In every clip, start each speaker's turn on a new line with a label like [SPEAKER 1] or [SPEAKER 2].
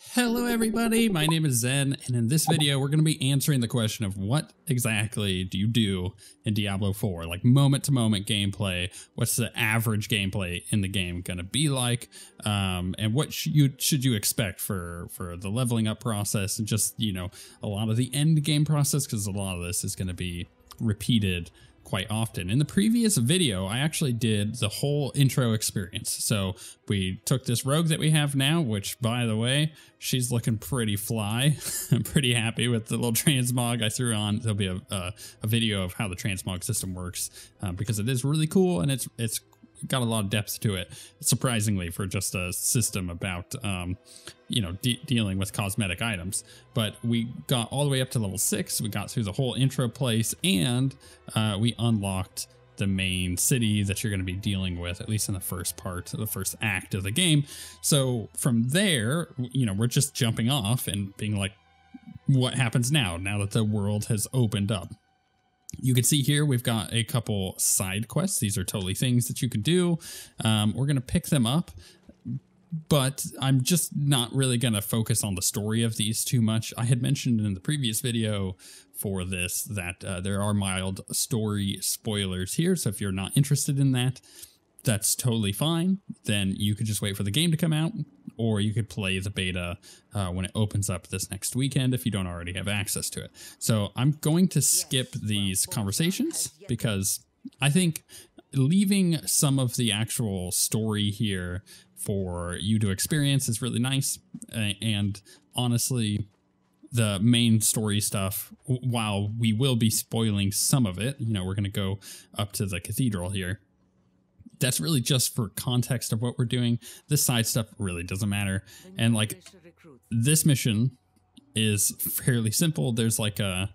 [SPEAKER 1] Hello everybody, my name is Zen, and in this video we're going to be answering the question of what exactly do you do in Diablo 4, like moment-to-moment gameplay, what's the average gameplay in the game going to be like, and what should you expect for the leveling up process and just, you know, a lot of the end game process, because a lot of this is going to be repeated quite often. In the previous video, I actually did the whole intro experience. So we took this rogue that we have now, which by the way, she's looking pretty fly. I'm pretty happy with the little transmog I threw on. There'll be a video of how the transmog system works because it is really cool and it's got a lot of depth to it, surprisingly, for just a system about you know, dealing with cosmetic items. But we got all the way up to level 6. We got through the whole intro place, and we unlocked the main city that you're going to be dealing with, at least in the first part, the first act of the game. So from there, you know, we're just jumping off and being like, what happens now that the world has opened up? You can see here we've got a couple side quests. These are totally things that you could do. We're going to pick them up, but I'm just not really going to focus on the story of these too much. I had mentioned in the previous video for this that there are mild story spoilers here, so if you're not interested in that, that's totally fine. Then you could just wait for the game to come out, or you could play the beta when it opens up this next weekend if you don't already have access to it. So I'm going to skip these conversations because I think leaving some of the actual story here for you to experience is really nice. And honestly, the main story stuff, while we will be spoiling some of it, you know, we're going to go up to the cathedral here. That's really just for context of what we're doing. This side stuff really doesn't matter. And like this mission is fairly simple. There's like a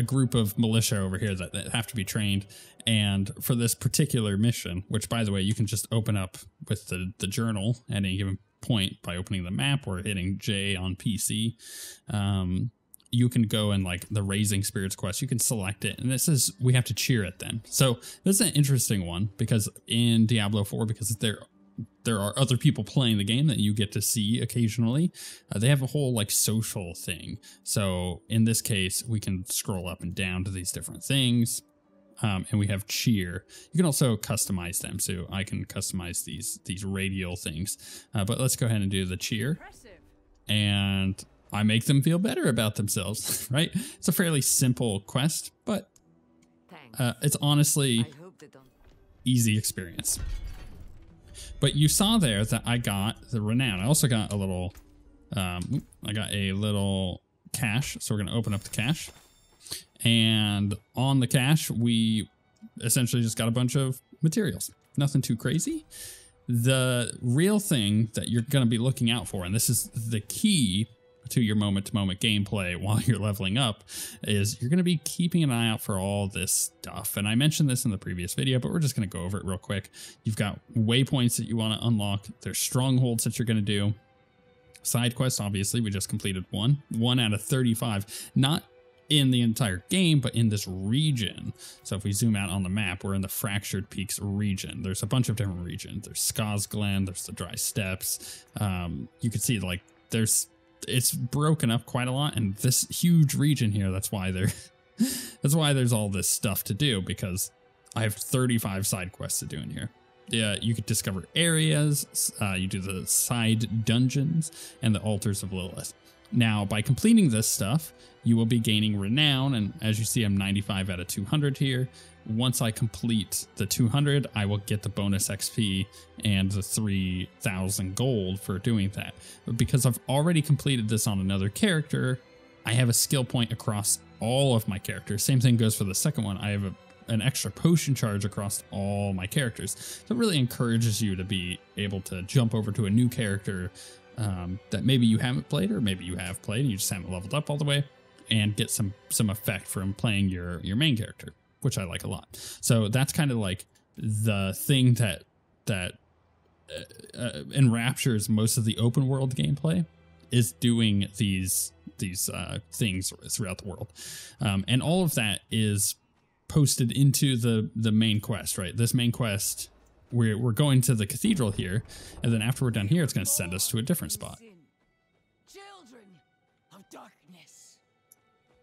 [SPEAKER 1] group of militia over here that have to be trained. And for this particular mission, which by the way, you can just open up with the journal at any given point by opening the map or hitting J on PC. You can go and like the Raising Spirits quest, you can select it. And this is, we have to cheer it then. So this is an interesting one because in Diablo 4, because there are other people playing the game that you get to see occasionally. They have a whole like social thing. So in this case, we can scroll up and down to these different things. And we have cheer. You can also customize them. So I can customize these radial things. But let's go ahead and do the cheer. And I make them feel better about themselves, right? It's a fairly simple quest, but it's honestly easy experience. But you saw there that I got the renown. I also got a little, I got a little cache. So we're going to open up the cache. And on the cache, we essentially just got a bunch of materials. Nothing too crazy. The real thing that you're going to be looking out for, and this is the key to your moment-to-moment gameplay while you're leveling up, is you're going to be keeping an eye out for all this stuff. And I mentioned this in the previous video, but we're just going to go over it real quick. You've got waypoints that you want to unlock. There's strongholds that you're going to do. Side quests, obviously, we just completed one out of 35. Not in the entire game, but in this region. So if we zoom out on the map, we're in the Fractured Peaks region. There's a bunch of different regions. There's Ska's Glen, there's the Dry Steppes. You can see like it's broken up quite a lot, and this huge region here, that's why there's all this stuff to do, because I have 35 side quests to do in here. Yeah, you could discover areas, you do the side dungeons and the altars of Lilith. Now, by completing this stuff, you will be gaining renown, and as you see, I'm 95 out of 200 here. Once I complete the 200, I will get the bonus XP and the 3,000 gold for doing that. But because I've already completed this on another character, I have a skill point across all of my characters. Same thing goes for the second one. I have an extra potion charge across all my characters. So it really encourages you to be able to jump over to a new character that maybe you haven't played, or maybe you have played and you just haven't leveled up all the way, and get some effect from playing your main character, which I like a lot. So that's kind of like the thing that enraptures most of the open world gameplay, is doing these things throughout the world. And all of that is posted into the main quest, right? This main quest we're going to the cathedral here, and then after we're done here, it's going to send us to a different spot.
[SPEAKER 2] Children of darkness,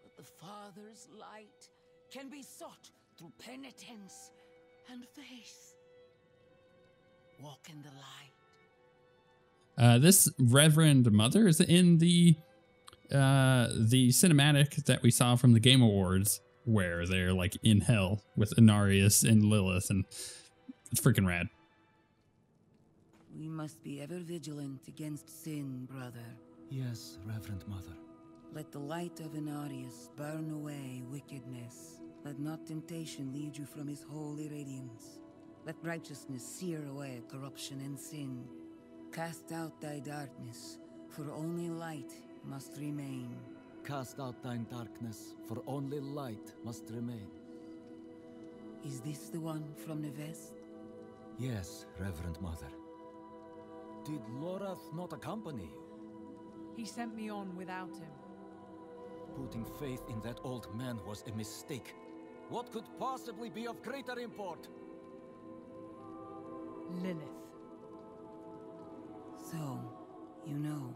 [SPEAKER 2] but the Father's light can be sought through penitence and faith. Walk in the light.
[SPEAKER 1] This Reverend Mother is in the cinematic that we saw from the Game Awards, where they're like in hell with Inarius and Lilith, and it's freaking rad.
[SPEAKER 2] We must be ever vigilant against sin, brother.
[SPEAKER 3] Yes, Reverend Mother.
[SPEAKER 2] Let the light of Inarius burn away wickedness. Let not temptation lead you from his holy radiance. Let righteousness sear away corruption and sin. Cast out thy darkness, for only light must remain.
[SPEAKER 3] Cast out thine darkness, for only light must remain.
[SPEAKER 2] Is this the one from the west?
[SPEAKER 3] Yes, Reverend Mother. Did Lorath not accompany you?
[SPEAKER 4] He sent me on without him.
[SPEAKER 3] Putting faith in that old man was a mistake. What could possibly be of greater import?
[SPEAKER 4] Lilith.
[SPEAKER 2] So, you know.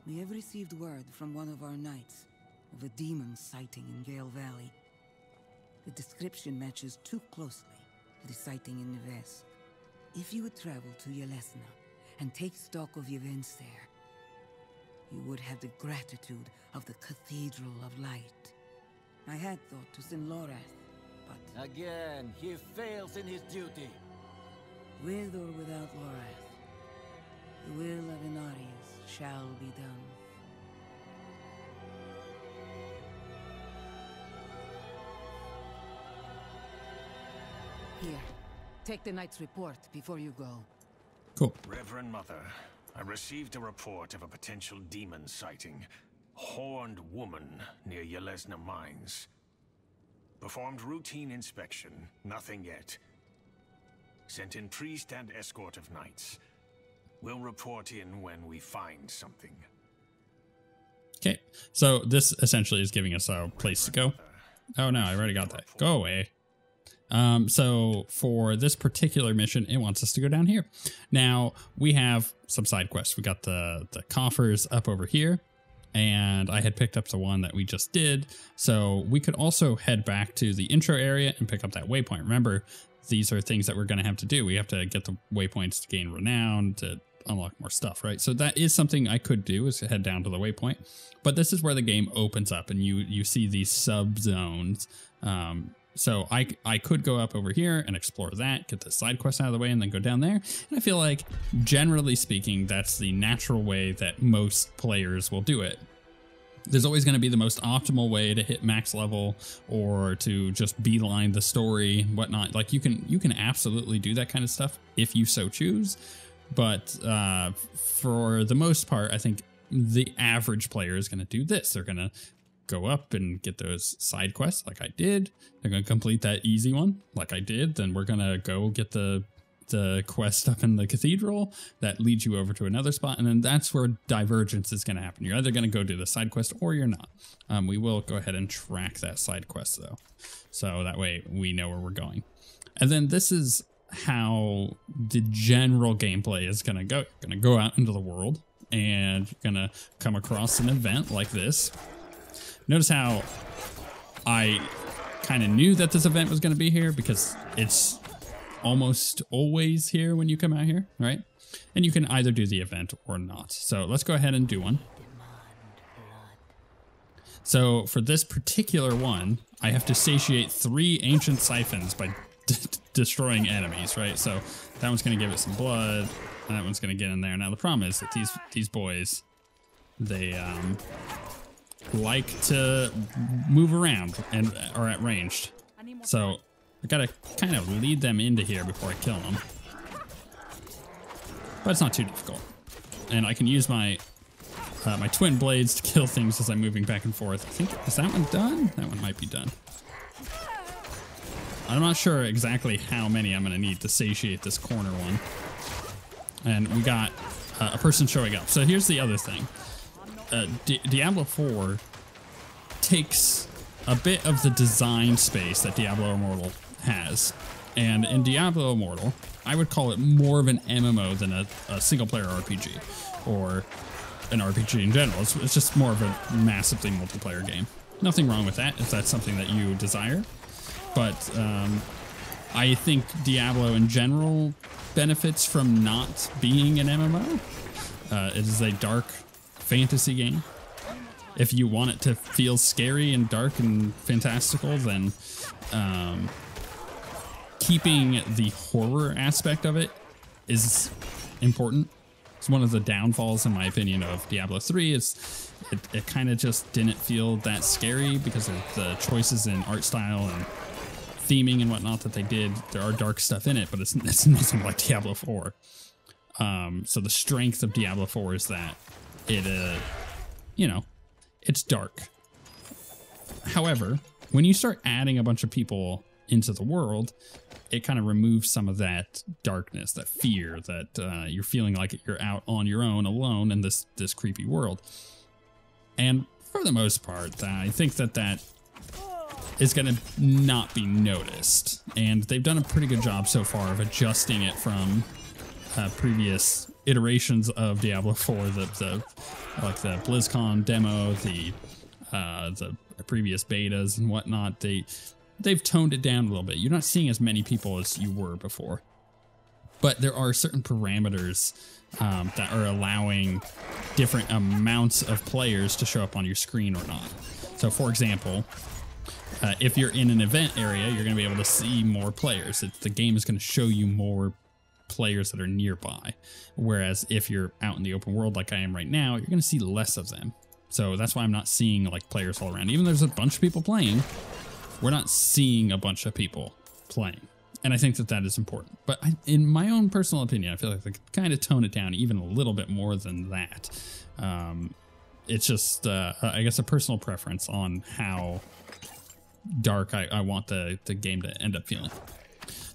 [SPEAKER 2] We have received word from one of our knights of a demon sighting in Gale Valley. The description matches too closely to the sighting in the west. If you would travel to Yelesna and take stock of events there, you would have the gratitude of the Cathedral of Light. I had thought to send Lorath, but
[SPEAKER 3] Again, he fails in his duty.
[SPEAKER 2] with or without Lorath, the will of Inarius shall be done. Here, take the knight's report before you go.
[SPEAKER 1] Cool.
[SPEAKER 5] Reverend Mother, I received a report of a potential demon sighting. Horned woman near Yelesna Mines. Performed routine inspection, nothing yet. Sent in priest and escort of knights. We'll report in when we find something.
[SPEAKER 1] Okay, so this essentially is giving us a place to go. Oh no, I already got that. Go away. So for this particular mission, it wants us to go down here. Now we have some side quests. We got the coffers up over here, and I had picked up the one that we just did. So we could also head back to the intro area and pick up that waypoint. Remember, these are things that we're going to have to do. We have to get the waypoints to gain renown, to unlock more stuff, right? So that is something I could do, is head down to the waypoint. But this is where the game opens up, and you see these sub zones. So I could go up over here and explore that, get the side quest out of the way, and then go down there. And I feel like, generally speaking, that's the natural way that most players will do it. There's always going to be the most optimal way to hit max level, or to just beeline the story, whatnot. Like you can absolutely do that kind of stuff if you so choose. But for the most part, I think the average player is going to do this. They're going to go up and get those side quests like I did. They're going to complete that easy one like I did. Then we're going to go get the quest up in the cathedral that leads you over to another spot. And then that's where divergence is going to happen. You're either going to go do the side quest or you're not. We will go ahead and track that side quest though. So that way we know where we're going. And then this is how the general gameplay is going to go. You're going to go out into the world and you're going to come across an event like this. Notice how I kind of knew that this event was going to be here, because it's almost always here when you come out here, right? And you can either do the event or not. So let's go ahead and do one. So for this particular one, I have to satiate 3 ancient siphons by destroying enemies, right? So that one's going to give it some blood, and that one's going to get in there. Now the problem is that these boys, they like to move around and are at ranged. So I gotta kind of lead them into here before I kill them. But it's not too difficult. And I can use my my twin blades to kill things as I'm moving back and forth. I think, is that one done? That one might be done. I'm not sure exactly how many I'm gonna need to satiate this corner one. And we got a person showing up. So here's the other thing. Diablo 4 takes a bit of the design space that Diablo Immortal has. And in Diablo Immortal, I would call it more of an MMO than a single-player RPG, or an RPG in general. It's just more of a massively multiplayer game. Nothing wrong with that if that's something that you desire. But I think Diablo in general benefits from not being an MMO. It is a dark fantasy game. If you want it to feel scary and dark and fantastical, then keeping the horror aspect of it is important. It's one of the downfalls, in my opinion, of Diablo 3. It kind of just didn't feel that scary because of the choices in art style and theming and whatnot that they did. There are dark stuff in it, but it's nothing like Diablo 4. So the strength of Diablo 4 is that it, it's dark. However, when you start adding a bunch of people into the world, it kind of removes some of that darkness, that fear, that you're feeling like you're out on your own, alone in this creepy world. And for the most part, I think that is going to not be noticed. And they've done a pretty good job so far of adjusting it from previous iterations of Diablo 4, like the BlizzCon demo, the previous betas and whatnot. They've toned it down a little bit. You're not seeing as many people as you were before, but there are certain parameters that are allowing different amounts of players to show up on your screen or not. So for example, if you're in an event area, you're going to be able to see more players. The game is going to show you more players that are nearby. Whereas if you're out in the open world like I am right now, you're going to see less of them. So that's why I'm not seeing like players all around. Even though there's a bunch of people playing, we're not seeing a bunch of people playing. And I think that is important. But in my own personal opinion, I feel like they could kind of tone it down even a little bit more than that. It's just, I guess, a personal preference on how dark I want the game to end up feeling.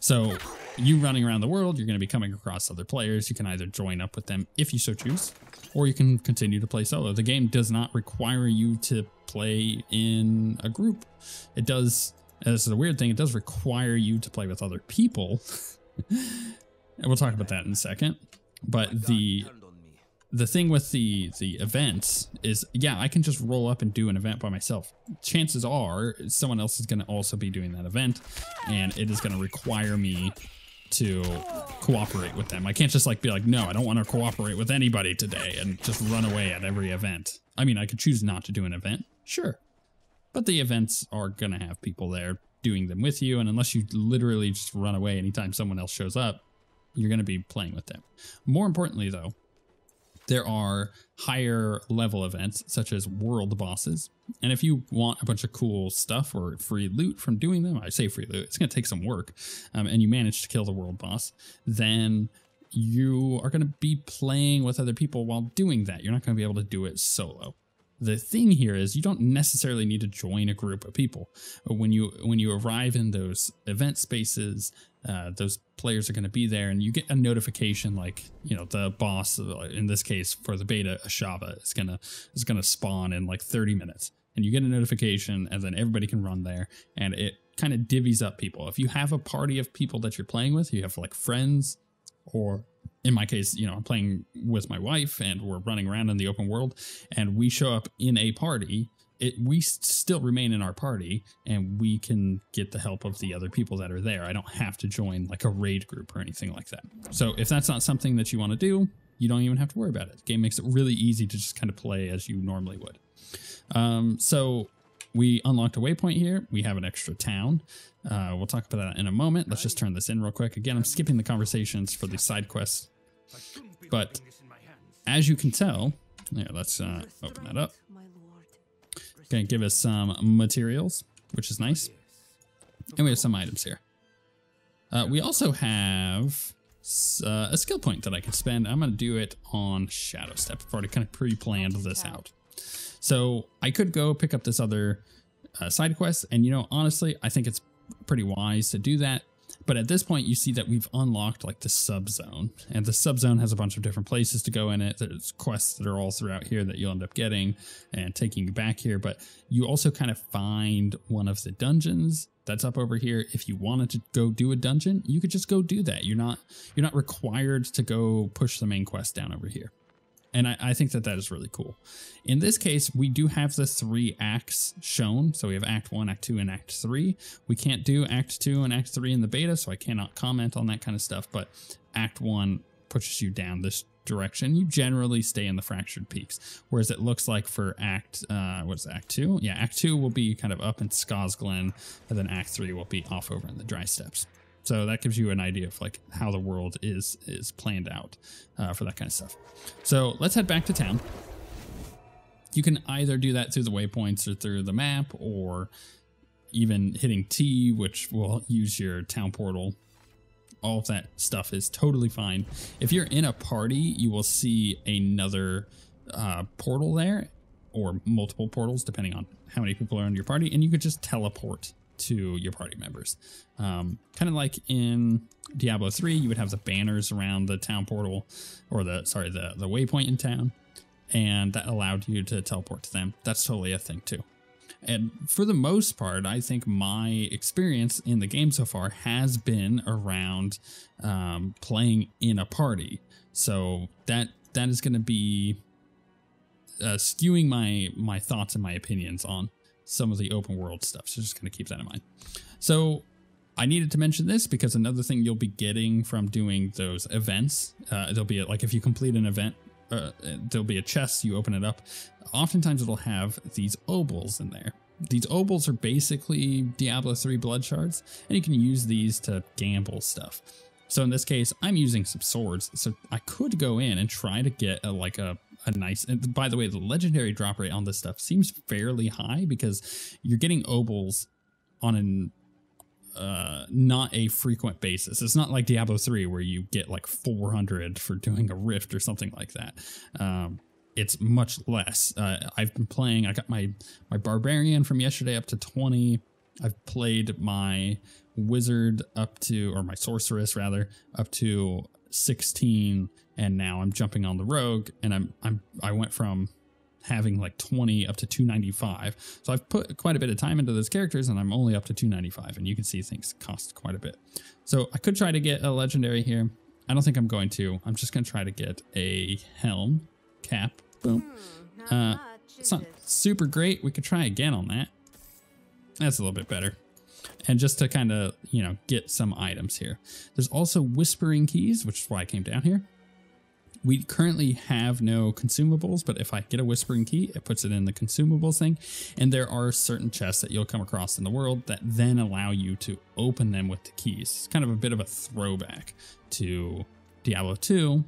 [SPEAKER 1] So you running around the world, you're going to be coming across other players. You can either join up with them if you so choose, or you can continue to play solo. The game does not require you to play in a group. It does, this is a weird thing, it does require you to play with other people. And we'll talk about that in a second. But the thing with the events is, yeah, I can just roll up and do an event by myself. Chances are someone else is going to also be doing that event, and it is going to require me to cooperate with them. I can't just like be like, no, I don't want to cooperate with anybody today and just run away at every event. I mean, I could choose not to do an event, sure, but the events are going to have people there doing them with you, and unless you literally just run away anytime someone else shows up, you're going to be playing with them. More importantly, though, there are higher level events such as world bosses. And if you want a bunch of cool stuff or free loot from doing them, I say free loot, it's going to take some work, and you manage to kill the world boss, then you are going to be playing with other people while doing that. You're not going to be able to do it solo. The thing here is you don't necessarily need to join a group of people. When you arrive in those event spaces, those players are going to be there, and you get a notification like, you know, the boss, in this case for the beta, Ashava, is gonna spawn in like 30 minutes, and you get a notification, and then everybody can run there, and it kind of divvies up people. If you have a party of people that you're playing with, you have like friends, or in my case, you know, I'm playing with my wife and we're running around in the open world, and we show up in a party, we still remain in our party, and we can get the help of the other people that are there. I don't have to join like a raid group or anything like that. So if that's not something that you want to do, you don't even have to worry about it. The game makes it really easy to just kind of play as you normally would. So we unlocked a waypoint here. We have an extra town. We'll talk about that in a moment. Let's just turn this in real quick. Again, I'm skipping the conversations for the side quests, but as you can tell, yeah, let's open that up. Gonna give us some materials, which is nice. And we have some items here. We also have a skill point that I can spend. I'm gonna do it on Shadow Step. I've already kind of pre-planned this out. So I could go pick up this other side quest, and you know, honestly, I think it's pretty wise to do that. But at this point, you see that we've unlocked like the subzone, and the subzone has a bunch of different places to go in it. There's quests that are all throughout here that you'll end up getting and taking you back here. But you also kind of find one of the dungeons that's up over here. If you wanted to go do a dungeon, you could just go do that. You're not required to go push the main quest down over here. And I think that is really cool. In this case, we do have the 3 acts shown. So we have Act 1, Act 2, and Act 3. We can't do Act 2 and Act 3 in the beta, so I cannot comment on that kind of stuff. But Act 1 pushes you down this direction. You generally stay in the Fractured Peaks. Whereas it looks like for Act 2? Yeah, Act 2 will be kind of up in Skosglen, and then Act 3 will be off over in the Dry Steppes. So that gives you an idea of like how the world is planned out for that kind of stuff. So let's head back to town. You can either do that through the waypoints or through the map, or even hitting T, which will use your town portal. All of that stuff is totally fine. If you're in a party, you will see another portal there, or multiple portals, depending on how many people are in your party, and you could just teleport to your party members. Kind of like in Diablo 3, you would have the banners around the town portal, or the waypoint in town, and that allowed you to teleport to them. That's totally a thing too. And for the most part, I think my experience in the game so far has been around playing in a party. So that is going to be skewing my thoughts and my opinions on some of the open world stuff. So just going to keep that in mind. So I needed to mention this because another thing you'll be getting from doing those events, there'll be like if you complete an event, there'll be a chest, you open it up. Oftentimes it'll have these obols in there. These obols are basically Diablo 3 blood shards, and you can use these to gamble stuff. So in this case, I'm using some swords, so I could go in and try to get a nice, and by the way, the legendary drop rate on this stuff seems fairly high because you're getting obols on an not a frequent basis. It's not like Diablo 3 where you get like 400 for doing a rift or something like that. It's much less. I've been playing, I got my barbarian from yesterday up to 20. I've played my wizard up to, or my sorceress rather, up to 16, and now I'm jumping on the rogue, and I went from having like 20 up to 295. So I've put quite a bit of time into those characters, and I'm only up to 295, and you can see things cost quite a bit. So I could try to get a legendary here. I don't think I'm going to. I'm just going to try to get a helm cap. Boom. It's not super great. We could try again on that. That's a little bit better. And just to kind of, get some items here. There's also whispering keys, which is why I came down here. We currently have no consumables, but if I get a whispering key, it puts it in the consumables thing. And there are certain chests that you'll come across in the world that then allow you to open them with the keys. It's kind of a bit of a throwback to Diablo 2,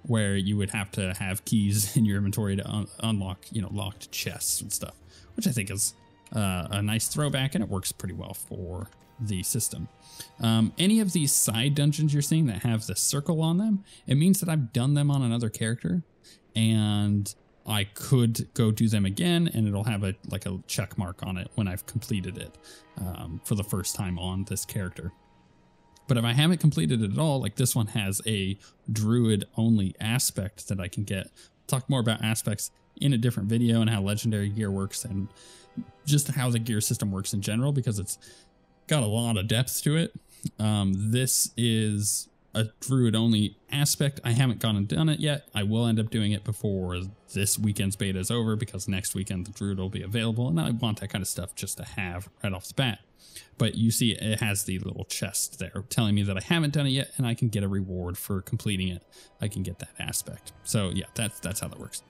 [SPEAKER 1] where you would have to have keys in your inventory to unlock, locked chests and stuff, which I think is a nice throwback, and it works pretty well for the system. Any of these side dungeons you're seeing that have the circle on them, it means that I've done them on another character, and I could go do them again, and it'll have a check mark on it when I've completed it for the first time on this character. But if I haven't completed it at all, like this one has a druid only aspect that I can get. Talk more about aspects in a different video and how legendary gear works and just how the gear system works in general, because it's got a lot of depth to it. This is a druid only aspect. I haven't gone and done it yet. I will end up doing it before this weekend's beta is over, because next weekend the druid will be available, and I want that kind of stuff just to have right off the bat. But you see it has the little chest there telling me that I haven't done it yet, and I can get a reward for completing it. I can get that aspect. So yeah, that's how that works.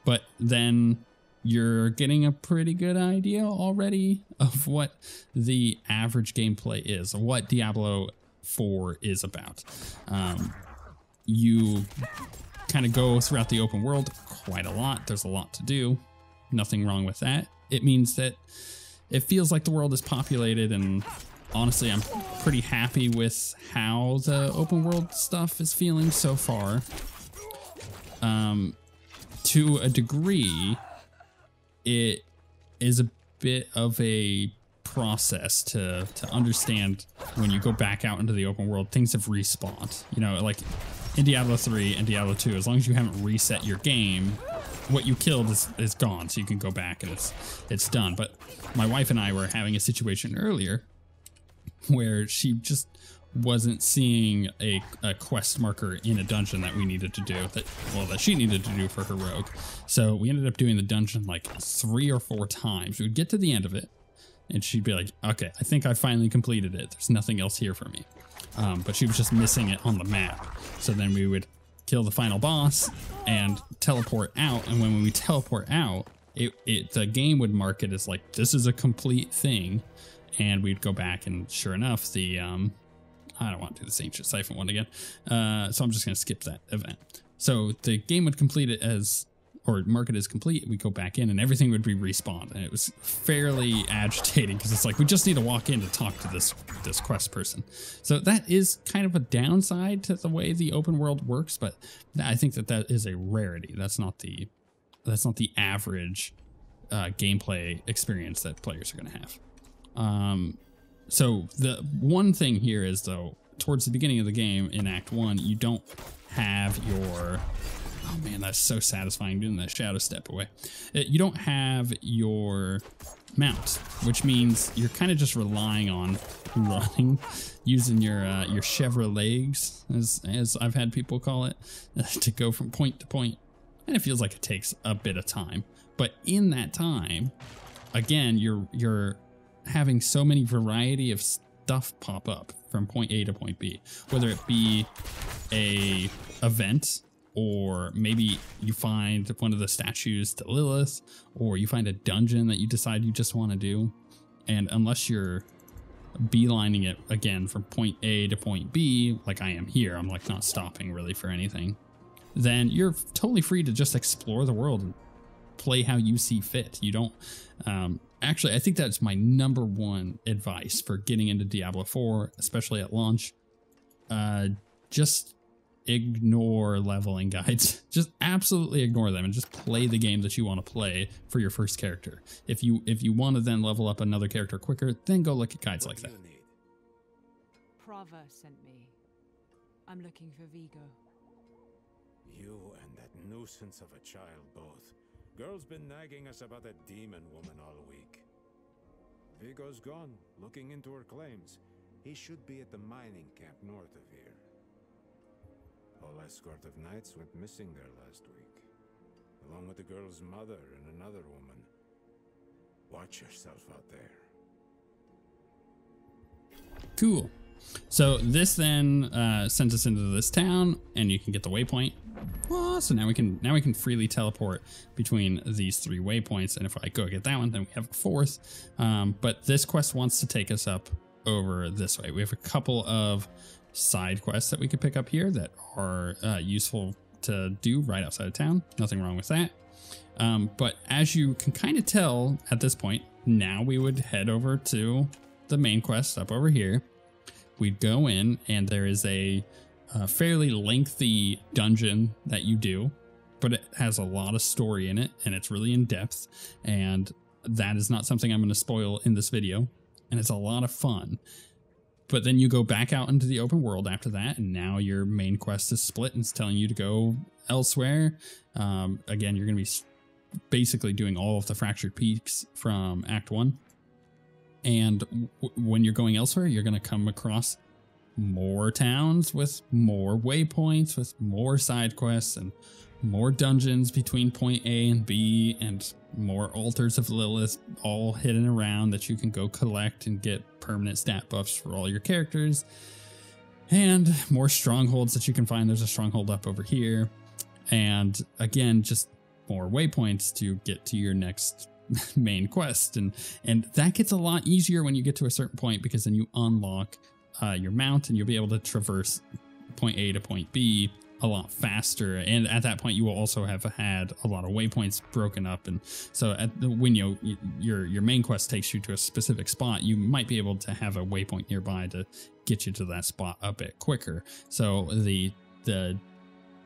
[SPEAKER 1] But then you're getting a pretty good idea already of what the average gameplay is, what Diablo 4 is about. You kind of go throughout the open world quite a lot. There's a lot to do. Nothing wrong with that. It means that it feels like the world is populated, and honestly, I'm pretty happy with how the open world stuff is feeling so far. To a degree, it is a bit of a process to understand when you go back out into the open world, things have respawned. You know, like in Diablo 3 and Diablo 2, as long as you haven't reset your game, what you killed is gone, so you can go back and it's done. But my wife and I were having a situation earlier where she just wasn't seeing a quest marker in a dungeon that we needed to do, that she needed to do for her rogue. So we ended up doing the dungeon like 3 or 4 times. We'd get to the end of it and she'd be like, okay, I think I finally completed it. There's nothing else here for me. But she was just missing it on the map. So then we would kill the final boss and teleport out. And when we teleport out, the game would mark it as like, this is a complete thing. And we'd go back and sure enough, I don't want to do this Ancient Siphon one again. So I'm just going to skip that event. So the game would complete it as, or mark it as complete. We go back in and everything would be respawned. And it was fairly agitating because it's like, we just need to walk in to talk to this quest person. So that is kind of a downside to the way the open world works. But I think that is a rarity. That's not the average gameplay experience that players are going to have. So the one thing here is, though, towards the beginning of the game in Act 1, you don't have your... Oh man, that's so satisfying doing that shadow step away. You don't have your mount, which means you're kind of just relying on running, using your chevre legs, as I've had people call it, to go from point to point. And it feels like it takes a bit of time. But in that time, again, you're having so many variety of stuff pop up from point A to point B, whether it be a event, or maybe you find one of the statues to Lilith, or you find a dungeon that you decide you just want to do. And unless you're beelining it again from point A to point B, like I am here, I'm like not stopping really for anything, then you're totally free to just explore the world and play how you see fit. You don't, actually, I think that's my number one advice for getting into Diablo 4, especially at launch. Just ignore leveling guides. Just absolutely ignore them and just play the game that you want to play for your first character. If you want to then level up another character quicker, then go look at guides like that.
[SPEAKER 4] Prava sent me. I'm looking for Vigo.
[SPEAKER 6] You and that nuisance of a child both. Girl's been nagging us about that demon woman all week. Vigo's gone, looking into her claims. He should be at the mining camp north of here. Whole escort of knights went missing there last week, along with the girl's mother and another woman. Watch yourself out there.
[SPEAKER 1] Cool. So this then sends us into this town, and you can get the waypoint. Oh, so now we can freely teleport between these 3 waypoints, and if I go get that one, then we have a 4th. But this quest wants to take us up over this way. We have a couple of side quests that we could pick up here that are useful to do right outside of town. Nothing wrong with that. But as you can kind of tell at this point, now we would head over to the main quest up over here. We'd go in, and there is a fairly lengthy dungeon that you do, but it has a lot of story in it, and it's really in depth, and that is not something I'm going to spoil in this video, and it's a lot of fun. But then you go back out into the open world after that, and now your main quest is split and it's telling you to go elsewhere. Again, you're going to be basically doing all of the Fractured Peaks from Act 1. And when you're going elsewhere, you're going to come across more towns with more waypoints, with more side quests, and more dungeons between point A and B, and more altars of Lilith all hidden around that you can go collect and get permanent stat buffs for all your characters, and more strongholds that you can find. There's a stronghold up over here, and again, just more waypoints to get to your next main quest, and that gets a lot easier when you get to a certain point, because then you unlock your mount and you'll be able to traverse point A to point B a lot faster, and at that point you will also have had a lot of waypoints broken up, and so when your main quest takes you to a specific spot, you might be able to have a waypoint nearby to get you to that spot a bit quicker. So the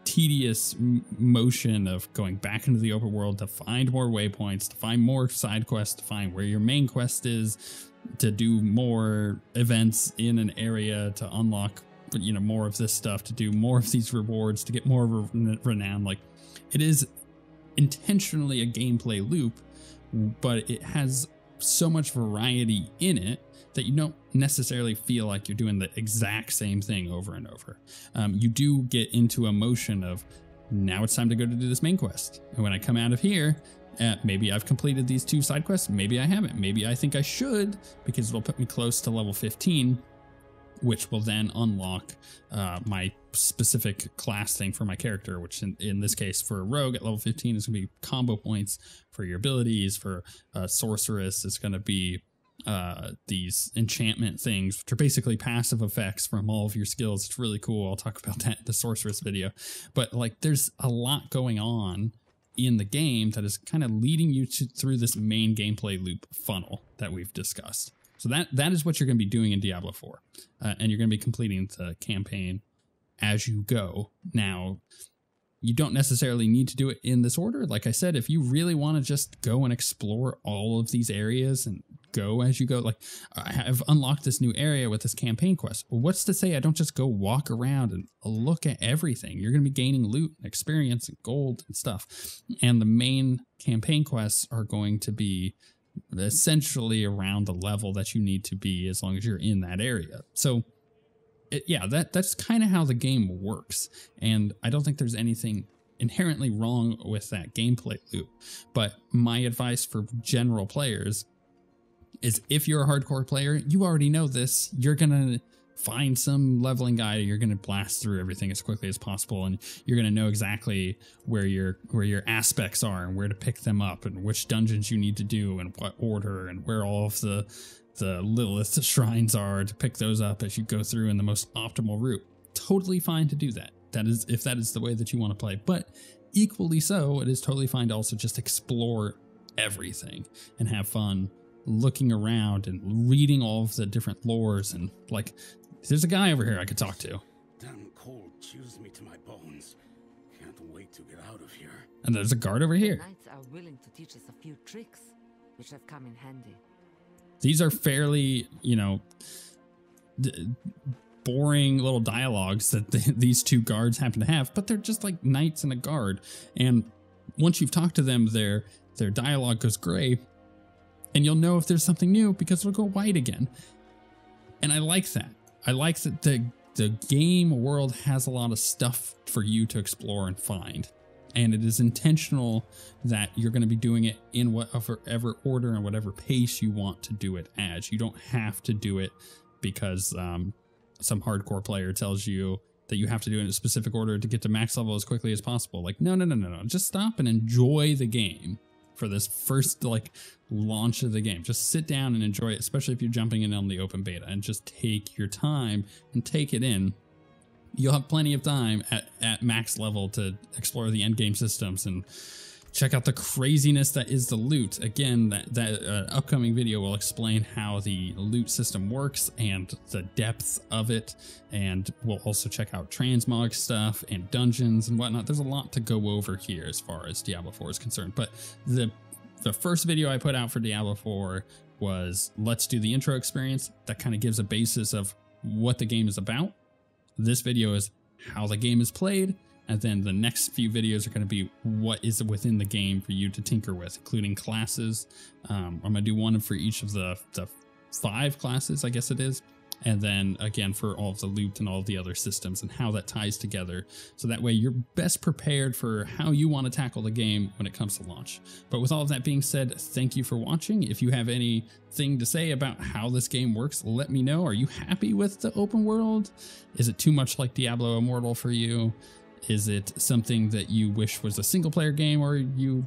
[SPEAKER 1] tedious motion of going back into the open world to find more waypoints, to find more side quests, to find where your main quest is, to do more events in an area, to unlock, you know, more of this stuff, to do more of these rewards, to get more renown. Like, it is intentionally a gameplay loop, but it has so much variety in it that you don't necessarily feel like you're doing the exact same thing over and over. You do get into a motion of, now it's time to go to do this main quest. And when I come out of here, maybe I've completed these 2 side quests, maybe I haven't. Maybe I think I should, because it'll put me close to level 15, which will then unlock my specific class thing for my character, which in this case for a rogue at level 15 is going to be combo points for your abilities. For sorceress, it's going to be these enchantment things, which are basically passive effects from all of your skills. It's really cool. I'll talk about that in the sorceress video. But like, there's a lot going on in the game that is kind of leading you through this main gameplay loop funnel that we've discussed. So that is what you're going to be doing in Diablo 4. And you're going to be completing the campaign as you go. Now, you don't necessarily need to do it in this order. Like I said, if you really want to just go and explore all of these areas and go as you go, like, I have unlocked this new area with this campaign quest. Well, what's to say I don't just go walk around and look at everything? You're going to be gaining loot and experience and gold and stuff. And the main campaign quests are going to be essentially around the level that you need to be as long as you're in that area. So that's kind of how the game works. And I don't think there's anything inherently wrong with that gameplay loop. But my advice for general players is, if you're a hardcore player, you already know this. You're going to find some leveling guide. You're going to blast through everything as quickly as possible, and you're going to know exactly where your aspects are and where to pick them up and which dungeons you need to do and what order, and where all of the Lilith shrines are to pick those up as you go through in the most optimal route. Totally fine to do that. That is, if that is the way that you want to play. But equally so, it is totally fine to also just explore everything and have fun looking around and reading all of the different lores. And like, there's a guy over here I could talk to.
[SPEAKER 7] Damn cold chills me to my bones. Can't wait to get out of here.
[SPEAKER 1] And there's a guard over here.
[SPEAKER 8] Knights are willing to teach us a few tricks, which have come in handy.
[SPEAKER 1] These are fairly, boring little dialogues that these 2 guards happen to have, but they're just like knights and a guard. And once you've talked to them, their dialogue goes gray, and you'll know if there's something new because it'll go white again. And I like that. I like that the game world has a lot of stuff for you to explore and find. And it is intentional that you're going to be doing it in whatever order and whatever pace you want to do it as. You don't have to do it because some hardcore player tells you that you have to do it in a specific order to get to max level as quickly as possible. Like, no. Just stop and enjoy the game for this first launch of the game. Just sit down and enjoy it, especially if you're jumping in on the open beta, and just take your time and take it in. You'll have plenty of time at max level to explore the end game systems and check out the craziness that is the loot. Again, that upcoming video will explain how the loot system works and the depth of it. And we'll also check out transmog stuff and dungeons and whatnot. There's a lot to go over here as far as Diablo 4 is concerned. But the first video I put out for Diablo 4 was, let's do the intro experience. That kind of gives a basis of what the game is about. This video is how the game is played, and then the next few videos are going to be what is within the game for you to tinker with, including classes. I'm going to do one for each of the 5 classes, I guess it is, and then again for all of the loot and all of the other systems and how that ties together, so that way you're best prepared for how you want to tackle the game when it comes to launch. But with all of that being said, thank you for watching. If you have anything to say about how this game works, let me know. Are you happy with the open world? Is it too much like Diablo Immortal for you? Is it something that you wish was a single player game, or are you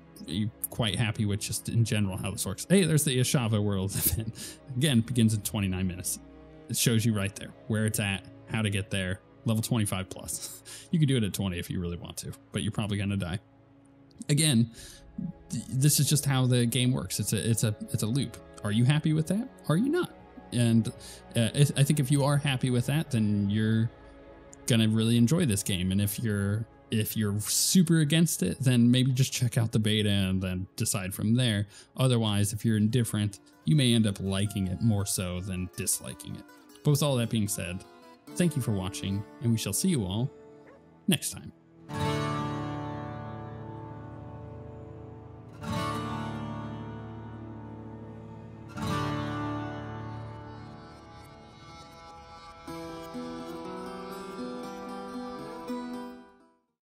[SPEAKER 1] quite happy with just in general how this works? Hey, there's the Ashava world event. Again, begins in 29 minutes. It shows you right there where it's at, how to get there, level 25 plus. You can do it at 20 if you really want to, but you're probably going to die. Again, this is just how the game works. It's a loop. Are you happy with that? Are you not? And I think if you are happy with that, then you're going to really enjoy this game. And if you're If you're super against it, then maybe just check out the beta and then decide from there. Otherwise, if you're indifferent, you may end up liking it more so than disliking it. But with all that being said, thank you for watching, and we shall see you all next time.